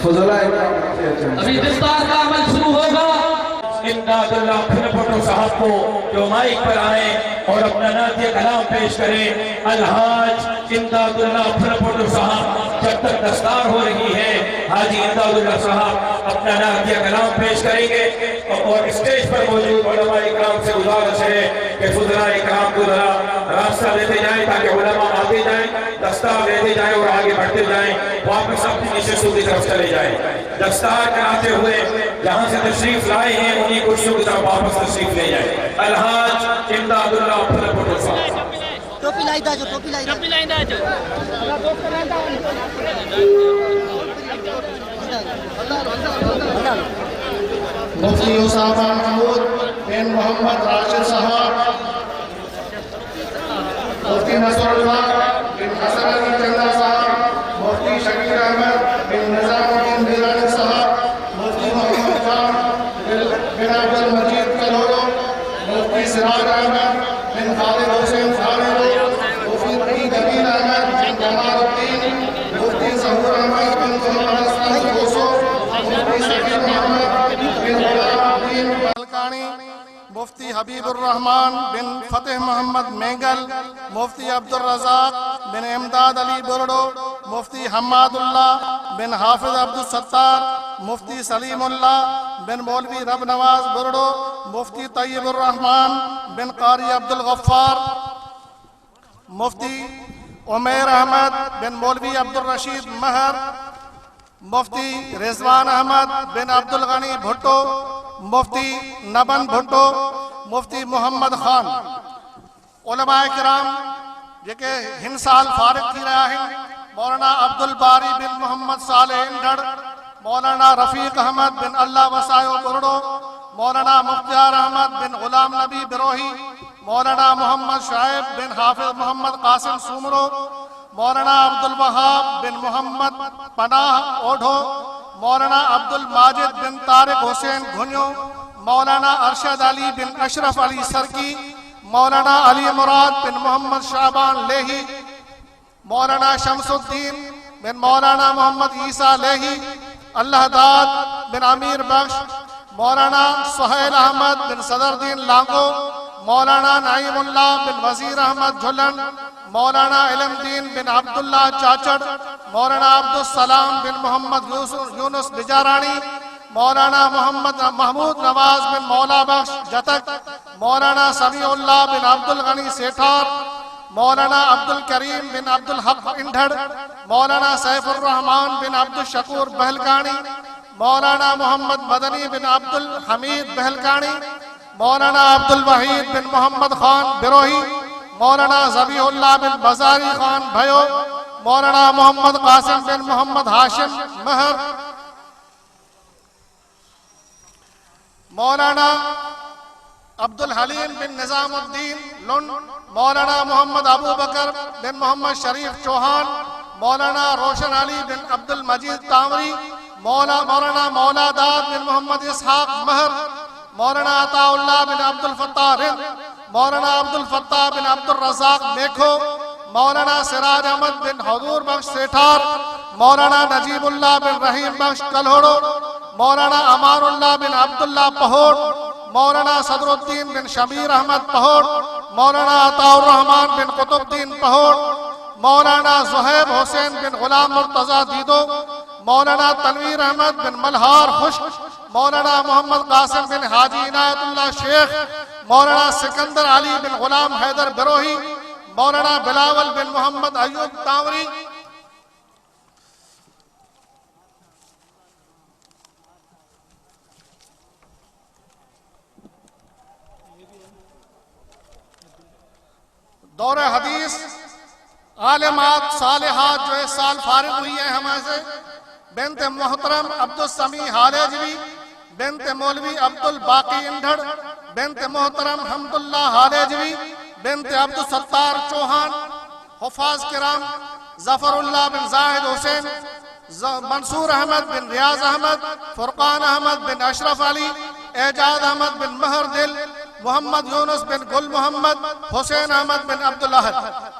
ابھی دستار کا عمل شروع ہوگا. امداد اللہ پھر بھٹو صاحب کو جو مائک پر آئیں اور اپنا نعتیہ کلام پیش کریں. الحاج امداد اللہ پھر بھٹو صاحب جب تک دستار ہو رہی ہے حاجی امداد اللہ صاحب اپنا نعتیہ کلام پیش کریں گے. اور اسٹیج پر موجود علماء اکرام سے گزارش ہے کہ فضلاء اکرام کو ذرا راستہ دیتے جائیں تاکہ علماء آتے جائیں, دستار لیتے جائیں اور آگے بڑھتے جائیں, واپس اپنی نشستوں کی طرف چلے جائیں. دستار کراتے ہوئے جہاں سے تشریف لائے ہیں انہی کرسیوں کی طرف واپس تشریف لے جائیں. الحاج امداد اللہ پھر بھٹو صاحب ٹوپی لائی دا جو ٹوپی لائی دا جو مفتی اسامہ محمود بن محمد راشد صاحب, مفتی نصر اللہ بن حسن علی چندہ صاحب, مفتی شکیر احمد بن نظام الدین میرانی صاحب, مفتی محمد خان بن عبد المجید کلورو, مفتی سراج احمد بن خالد حسین خالدو, مفتی جمیل احمد بن جمال الدین, مفتی ظہور احمد بن محمد اسلم بوسو, مفتی سکیر محمد بن غلام الدین بلکانی, مفتی حبیب الرحمن بن فتح محمد مینگل, مفتی عبد الرزاق بن امداد علی برڈو, مفتی حماد اللہ بن حافظ عبد الستار, مفتی سلیم اللہ بن مولوی رب نواز برڈو, مفتی طیب الرحمن بن قاری عبد الغفار, مفتی عمیر احمد بن مولوی عبد الرشید مہر, مفتی رضوان احمد بن عبد الغنی بھٹو, مفتی نبن بھٹو, مفتی محمد خان. علماء کرام جے ہن سال فارغ تھی رہا ہے, مولانا عبد الباری بن محمد صالح انڈڑ, مولانا رفیق احمد بن اللہ وسائو برڈو, مولانا مختار احمد بن غلام نبی بروہی, مولانا محمد شعیب بن حافظ محمد قاسم سومرو, مولانا عبد الوہاب بن محمد پناہ اوڈھو, مولانا عبد الماجد بن طارق حسین گھنیو, مولانا ارشد علی بن اشرف علی سرکی, مولانا علی مراد بن محمد شعبان لیہی, مولانا شمس الدین بن مولانا محمد عیسیٰ لیہی, اللہ داد بن امیر بخش, مولانا سہیل احمد بن صدردین لانگو, مولانا نعیم اللہ بن وزیر احمد جھلن, مولانا علم دین بن عبداللہ چاچڑ, مولانا عبد السلام بن محمد یونس بجارانی, مولانا محمد محمود نواز بن مولا بخش جتک, مولانا سمیع اللہ بن عبد الغنی سیٹھار, مولانا عبد الکریم بن عبد الحق انڈھڑ, مولانا سیف الرحمن بن عبد الشکور بہلکانی, مولانا محمد مدنی بن عبد الحمید بہلکانی, مولانا عبد الوحید بن محمد خان بروہی, مولانا ذبیح اللہ بن بزاری خان بھیو, مولانا محمد قاسم بن محمد ہاشم مہر, مولانا عبد الحلیم بن نظام الدین لن, مولانا محمد ابو بکر بن محمد شریف چوہان, مولانا روشن علی بن عبد المجید تامری, مولانا مولا داد بن محمد اسحاق مہر, مولانا عطا اللہ بن عبد الفتاح رند, مولانا عبد الفتاح بن عبد الرزاق میکھو, مولانا سراج احمد بن حضور بخش سیٹھار, مولانا نجیب اللہ بن رحیم بخش کلہوڑو, مولانا امان اللہ بن عبداللہ پہوڑ, مولانا صدر الدین بن شبیر احمد پہوڑ, مولانا عطا الرحمن بن قطب الدین پہوڑ, مولانا زہیب حسین بن غلام مرتضی دیدو, مولانا تنویر احمد بن ملہار خشک, مولانا محمد قاسم بن حاجی عنایت اللہ شیخ, مولانا سکندر علی بن غلام حیدر بروہی, مولانا بلاول بن محمد ایوب تاوری, دور حدیث عالمات صالحات جو اس سال فارغ ہوئی ہیں ہمیں سے, بنت محترم عبد السمیع حالیجوی, بنت مولوی عبد الباقی انڈھڑ, بنت محترم حمداللہ حالیجوی, بنت عبد الستار چوہان, حفاظ کرام ظفر اللہ بن زاہد حسین, منصور احمد بن ریاض احمد, فرقان احمد بن اشرف علی, اعجاز احمد بن مہر دل, محمد یونس بن گل محمد, حسین احمد بن عبداللہ.